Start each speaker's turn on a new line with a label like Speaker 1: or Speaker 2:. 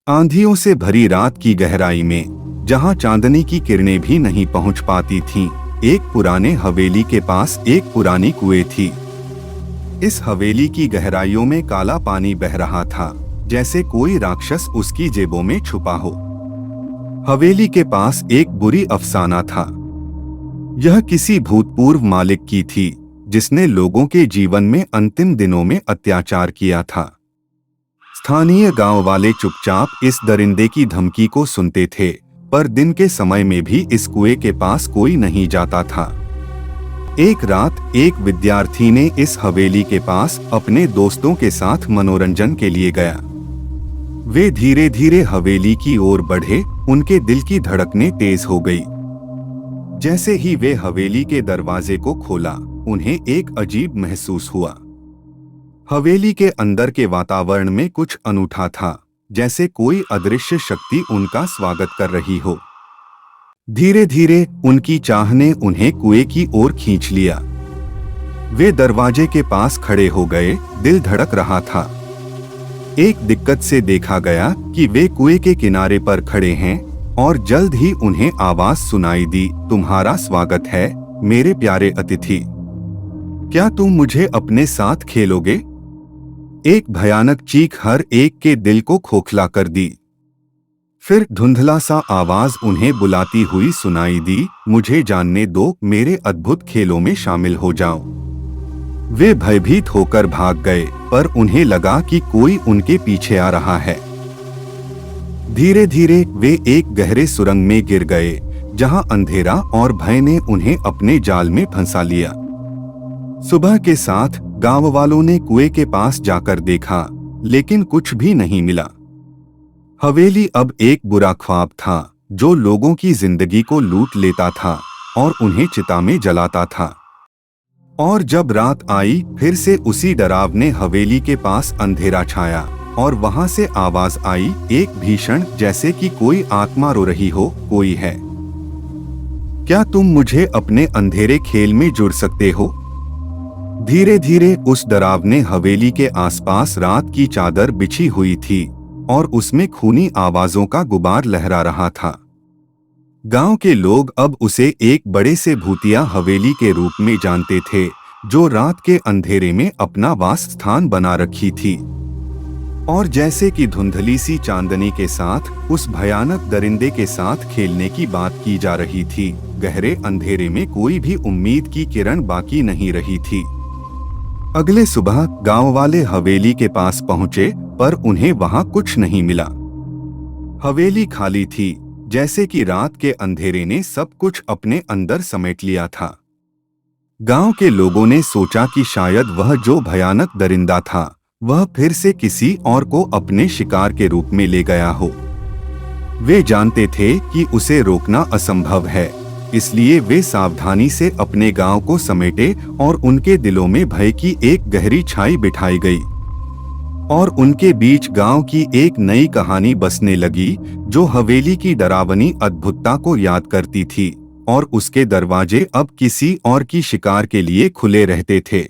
Speaker 1: आंधियों से भरी रात की गहराई में, जहां चांदनी की किरणें भी नहीं पहुंच पाती थीं, एक पुराने हवेली के पास एक पुरानी कुएं थी। इस हवेली की गहराइयों में काला पानी बह रहा था, जैसे कोई राक्षस उसकी जेबों में छुपा हो। हवेली के पास एक बुरी अफसाना था। यह किसी भूतपूर्व मालिक की थी, जिसने लोगों के जीवन में अंतिम दिनों में अत्याचार किया था। स्थानीय गांव वाले चुपचाप इस दरिंदे की धमकी को सुनते थे, पर दिन के समय में भी इस कुएं के पास कोई नहीं जाता था। एक रात एक विद्यार्थी ने इस हवेली के पास अपने दोस्तों के साथ मनोरंजन के लिए गया। वे धीरे धीरे हवेली की ओर बढ़े, उनके दिल की धड़कनें तेज हो गई। जैसे ही वे हवेली के दरवाजे को खोला, उन्हें एक अजीब महसूस हुआ। हवेली के अंदर के वातावरण में कुछ अनूठा था, जैसे कोई अदृश्य शक्ति उनका स्वागत कर रही हो। धीरे धीरे उनकी चाह ने उन्हें कुएं की ओर खींच लिया। वे दरवाजे के पास खड़े हो गए, दिल धड़क रहा था। एक दिक्कत से देखा गया कि वे कुएं के किनारे पर खड़े हैं, और जल्द ही उन्हें आवाज सुनाई दी, तुम्हारा स्वागत है मेरे प्यारे अतिथि। क्या तुम मुझे अपने साथ खेलोगे? एक भयानक चीख हर एक के दिल को खोखला कर दी। फिर धुंधला सा आवाज उन्हें बुलाती हुई सुनाई दी, मुझे जानने दो, मेरे अद्भुत खेलों में शामिल हो जाओ। वे भयभीत होकर भाग गए, पर उन्हें लगा कि कोई उनके पीछे आ रहा है। धीरे धीरे वे एक गहरे सुरंग में गिर गए, जहां अंधेरा और भय ने उन्हें अपने जाल में फंसा लिया। सुबह के साथ गांव वालों ने कुएं के पास जाकर देखा, लेकिन कुछ भी नहीं मिला। हवेली अब एक बुरा ख्वाब था, जो लोगों की जिंदगी को लूट लेता था और उन्हें चिता में जलाता था। और जब रात आई, फिर से उसी डरावने हवेली के पास अंधेरा छाया, और वहां से आवाज आई, एक भीषण, जैसे कि कोई आत्मा रो रही हो, कोई है? क्या तुम मुझे अपने अंधेरे खेल में जुड़ सकते हो? धीरे धीरे उस डरावने हवेली के आसपास रात की चादर बिछी हुई थी, और उसमें खूनी आवाजों का गुबार लहरा रहा था। गांव के लोग अब उसे एक बड़े से भूतिया हवेली के रूप में जानते थे, जो रात के अंधेरे में अपना वास स्थान बना रखी थी। और जैसे कि धुंधली सी चांदनी के साथ उस भयानक दरिंदे के साथ खेलने की बात की जा रही थी, गहरे अंधेरे में कोई भी उम्मीद की किरण बाकी नहीं रही थी। अगले सुबह गांव वाले हवेली के पास पहुंचे, पर उन्हें वहां कुछ नहीं मिला। हवेली खाली थी, जैसे कि रात के अंधेरे ने सब कुछ अपने अंदर समेट लिया था। गांव के लोगों ने सोचा कि शायद वह जो भयानक दरिंदा था, वह फिर से किसी और को अपने शिकार के रूप में ले गया हो। वे जानते थे कि उसे रोकना असंभव है, इसलिए वे सावधानी से अपने गांव को समेटे, और उनके दिलों में भय की एक गहरी छाई बिठाई गई। और उनके बीच गांव की एक नई कहानी बसने लगी, जो हवेली की डरावनी अद्भुतता को याद करती थी, और उसके दरवाजे अब किसी और की शिकार के लिए खुले रहते थे।